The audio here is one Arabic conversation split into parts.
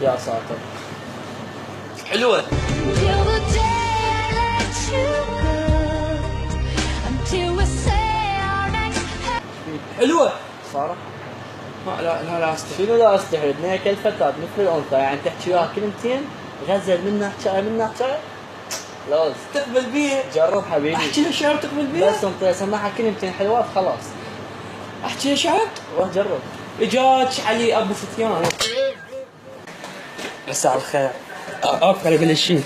يا ساتر حلوة. حلوة صراحة. لا استحي. شنو لا استحي؟ اثنين كالفتاة مثل الأنثى، يعني تحكي وياها كلمتين غزل منها حكاية منها حكاية لازم تقبل بيه. جرب حبيبي احكي لها شعر تقبل بيه، بس انت سمعها كلمتين حلوات خلاص. احكي لها شعر؟ روح جرب. اجاك علي ابو فتيان. مساء الخير. اوقف على كل شيء.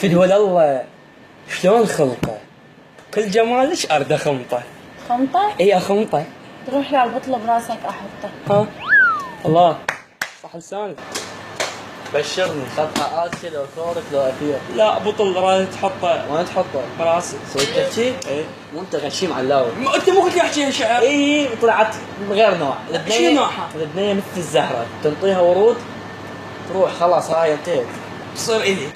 فدوى الله شلون خلقه؟ كل جمالك ارد خمطه. خمطة؟ اي خمطه. تروح لي على البطلة براسك احطه. ها الله صح لسانك. بشرني خذها اسي لو ثورك لو اثير. لا بطل راد تحطه. وين تحطه؟ براسي. صدق تحكي؟ اي وانت غشيم علاوي. انت مو قلت لي احكي شعر؟ اي طلعت غير نوع. شنو نوعها؟ البنيه مثل الزهره، تنطيها ورود تروح خلاص هاي انتهت. تصير الي.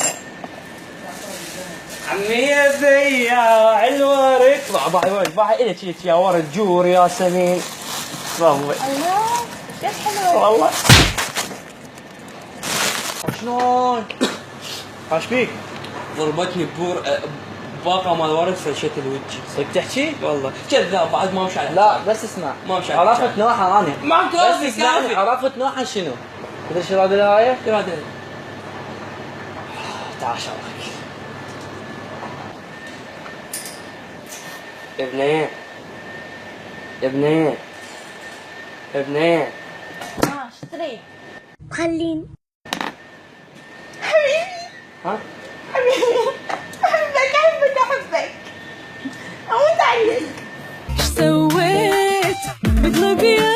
عمي بياع الورد. باعي الك يا ورد جور يا سمين. الله كيف حلوة والله. شلون؟ ايش بيك؟ ضربتني باقة مال ورد فرشت الوجه. صدق تحكي؟ والله كذاب بعد ما مشى. لا بس اسمع ما مشى. عرفت نوعها انا. ما كافي كافي. عرفت نوعها شنو؟ تدري شو هذه الآية؟ شو هذه؟ تعال شرفك. يا بنيه يا بنيه يا بنيه. شو تريد؟ خليني حبيبي. ها؟ حبيبي احبك اموت عليك. ايش سويت؟ بقلبي